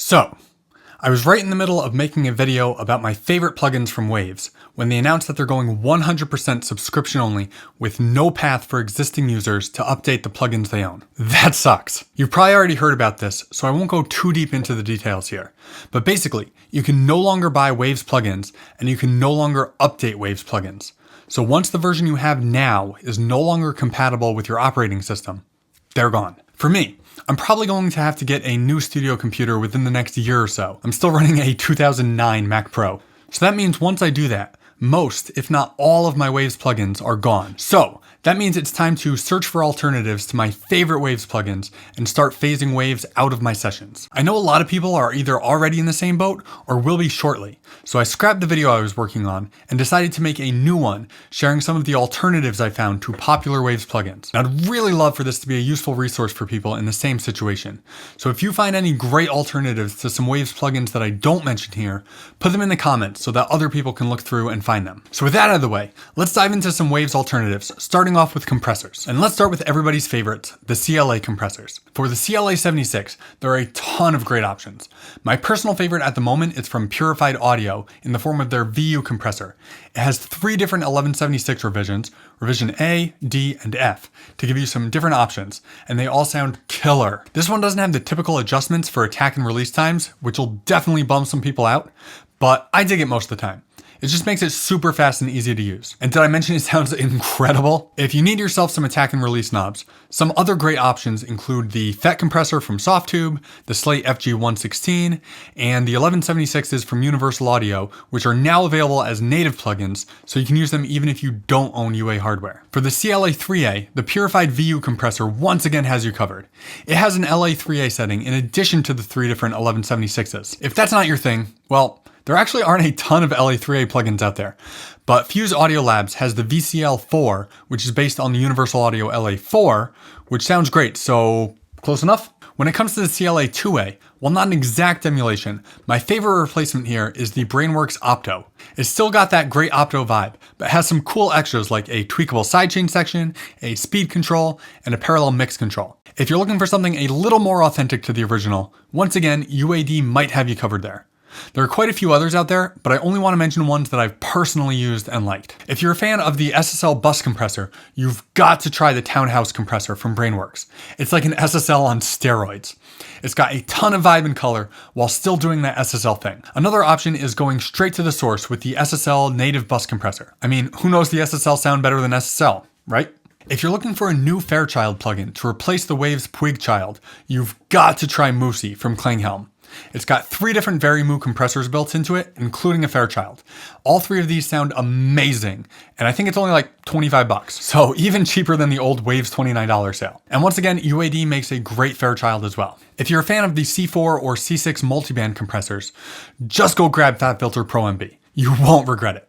So, I was right in the middle of making a video about my favorite plugins from Waves when they announced that they're going 100% subscription only with no path for existing users to update the plugins they own. That sucks. You've probably already heard about this, so I won't go too deep into the details here. But basically, you can no longer buy Waves plugins and you can no longer update Waves plugins. So once the version you have now is no longer compatible with your operating system, they're gone. For me, I'm probably going to have to get a new studio computer within the next year or so. I'm still running a 2009 Mac Pro. So that means once I do that, most, if not all of my Waves plugins are gone. So that means it's time to search for alternatives to my favorite Waves plugins and start phasing Waves out of my sessions. I know a lot of people are either already in the same boat or will be shortly. So I scrapped the video I was working on and decided to make a new one sharing some of the alternatives I found to popular Waves plugins. And I'd really love for this to be a useful resource for people in the same situation. So if you find any great alternatives to some Waves plugins that I don't mention here, put them in the comments so that other people can look through and find them. So with that out of the way, let's dive into some Waves alternatives, starting off with compressors. And let's start with everybody's favorites, the CLA compressors. For the CLA 76, there are a ton of great options. My personal favorite at the moment is from Purified Audio in the form of their VU compressor. It has 3 different 1176 revisions, revision A, D, and F, to give you some different options, and they all sound killer. This one doesn't have the typical adjustments for attack and release times, which will definitely bum some people out, but I dig it most of the time. It just makes it super fast and easy to use. And did I mention it sounds incredible? If you need yourself some attack and release knobs, some other great options include the FET compressor from Softtube, the Slate FG116, and the 1176s from Universal Audio, which are now available as native plugins, so you can use them even if you don't own UA hardware. For the CLA 3A, the Purified VU compressor once again has you covered. It has an LA 3A setting in addition to the 3 different 1176s. If that's not your thing, well, there actually aren't a ton of LA3A plugins out there, but Fuse Audio Labs has the VCL4, which is based on the Universal Audio LA4, which sounds great, so close enough? When it comes to the CLA 2A, while not an exact emulation, my favorite replacement here is the Brainworx Opto. It's still got that great Opto vibe, but has some cool extras like a tweakable sidechain section, a speed control, and a parallel mix control. If you're looking for something a little more authentic to the original, once again, UAD might have you covered there. There are quite a few others out there, but I only want to mention ones that I've personally used and liked. If you're a fan of the SSL bus compressor, you've got to try the Townhouse compressor from Brainworx. It's like an SSL on steroids. It's got a ton of vibe and color while still doing that SSL thing. Another option is going straight to the source with the SSL native bus compressor. I mean, who knows the SSL sound better than SSL, right? If you're looking for a new Fairchild plugin to replace the Waves Puig Child, you've got to try Moosey from Klanghelm. It's got 3 different Varimu compressors built into it, including a Fairchild. All 3 of these sound amazing, and I think it's only like $25, so even cheaper than the old Waves $29 sale. And once again, UAD makes a great Fairchild as well. If you're a fan of the C4 or C6 multiband compressors, just go grab FabFilter Pro MB. You won't regret it.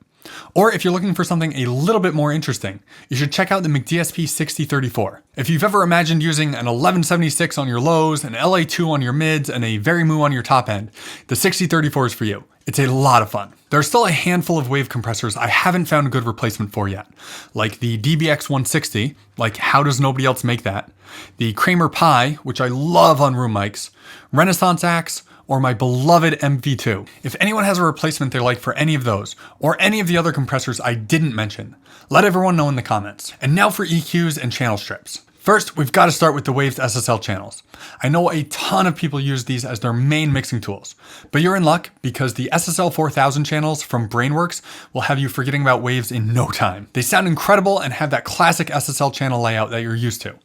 Or if you're looking for something a little bit more interesting, you should check out the McDSP 6034. If you've ever imagined using an 1176 on your lows, an LA2 on your mids, and a Varimu on your top end, the 6034 is for you. It's a lot of fun. There's still a handful of Wave compressors I haven't found a good replacement for yet, like the DBX 160, like how does nobody else make that, the Kramer Pi, which I love on room mics, Renaissance Axe, or my beloved MV2. If anyone has a replacement they like for any of those, or any of the other compressors I didn't mention, let everyone know in the comments. And now for EQs and channel strips. First, we've got to start with the Waves SSL channels. I know a ton of people use these as their main mixing tools, but you're in luck because the SSL 4000 channels from Brainworx will have you forgetting about Waves in no time. They sound incredible and have that classic SSL channel layout that you're used to.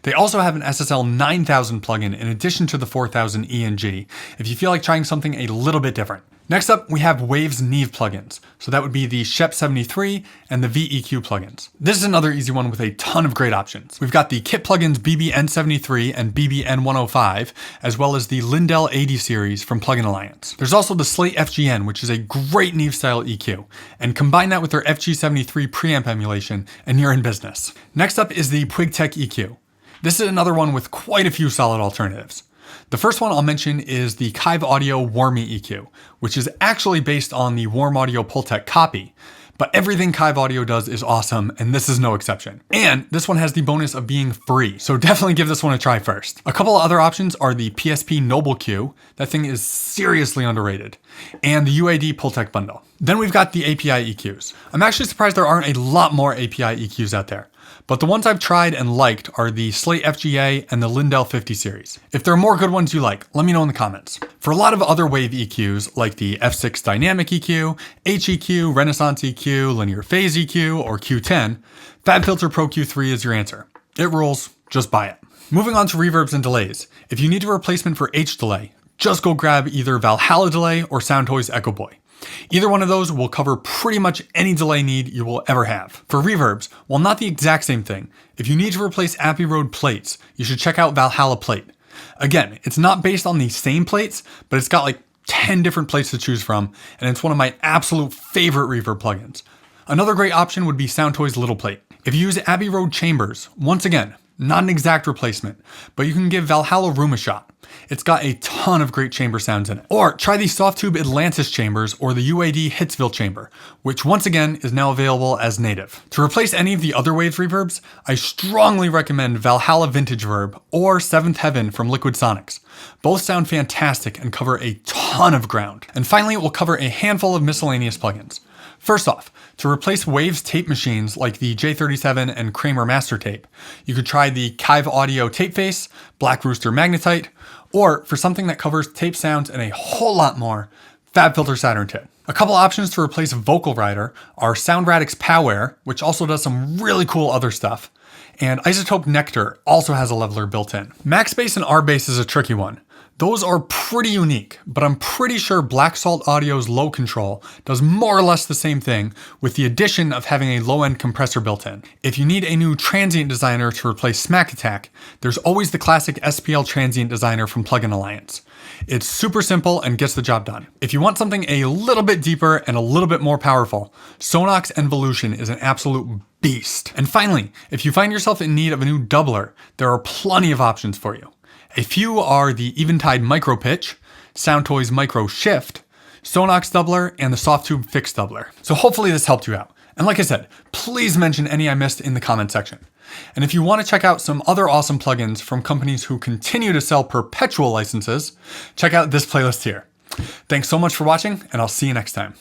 They also have an SSL 9000 plugin in addition to the 4000 E and G, if you feel like trying something a little bit different. Next up, we have Waves Niive plugins. So that would be the Scheps 73 and the VEQ plugins. This is another easy one with a ton of great options. We've got the kit plugins BBN73 and BBN105, as well as the Lindell 80 series from Plugin Alliance. There's also the Slate FGN, which is a great Niive style EQ, and combine that with their FG73 preamp emulation, and you're in business. Next up is the PuigTech EQ. This is another one with quite a few solid alternatives. The first one I'll mention is the Kiive Audio Warmy EQ, which is actually based on the Warm Audio Pultec copy, but everything Kiive Audio does is awesome, and this is no exception. And this one has the bonus of being free, so definitely give this one a try first. A couple of other options are the PSP Noble Q, that thing is seriously underrated, and the UAD Pultec bundle. Then we've got the API EQs. I'm actually surprised there aren't a lot more API EQs out there, but the ones I've tried and liked are the Slate FGA and the Lindell 50 series. If there are more good ones you like, let me know in the comments. For a lot of other wave EQs, like the F6 Dynamic EQ, HEQ, Renaissance EQ, Linear Phase EQ, or Q10, FabFilter Pro Q3 is your answer. It rules, just buy it. Moving on to reverbs and delays. If you need a replacement for H delay, just go grab either Valhalla Delay or Soundtoys Echo Boy. Either one of those will cover pretty much any delay need you will ever have. For reverbs, while not the exact same thing, if you need to replace Abbey Road plates, you should check out Valhalla Plate. Again, it's not based on the same plates, but it's got like 10 different plates to choose from, and it's one of my absolute favorite reverb plugins. Another great option would be Soundtoys Little Plate. If you use Abbey Road chambers, once again, not an exact replacement, but you can give Valhalla Room a shot. It's got a ton of great chamber sounds in it. Or try the Softtube Atlantis chambers or the UAD Hitsville chamber, which once again is now available as native. To replace any of the other Waves reverbs, I strongly recommend Valhalla Vintage Verb or Seventh Heaven from Liquid Sonics. Both sound fantastic and cover a ton of ground. And finally, we'll cover a handful of miscellaneous plugins. First off, to replace Waves tape machines like the J37 and Kramer Master Tape, you could try the Kiive Audio Tape Face, Black Rooster Magnetite, or for something that covers tape sounds and a whole lot more, FabFilter Saturn 2. A couple options to replace Vocal Rider are SoundRadix Power, which also does some really cool other stuff, and Isotope Nectar also has a leveler built in. Max Bass and R Bass is a tricky one. Those are pretty unique, but I'm pretty sure Black Salt Audio's Low Control does more or less the same thing with the addition of having a low-end compressor built in. If you need a new transient designer to replace Smack Attack, there's always the classic SPL transient designer from Plugin Alliance. It's super simple and gets the job done. If you want something a little bit deeper and a little bit more powerful, Sonox Envolution is an absolute beast. And finally, if you find yourself in need of a new doubler, there are plenty of options for you. A few are the Eventide Micro Pitch, Soundtoys Micro Shift, Sonox Doubler, and the Softtube Fixed Doubler. So hopefully this helped you out. And like I said, please mention any I missed in the comment section. And if you want to check out some other awesome plugins from companies who continue to sell perpetual licenses, check out this playlist here. Thanks so much for watching, and I'll see you next time.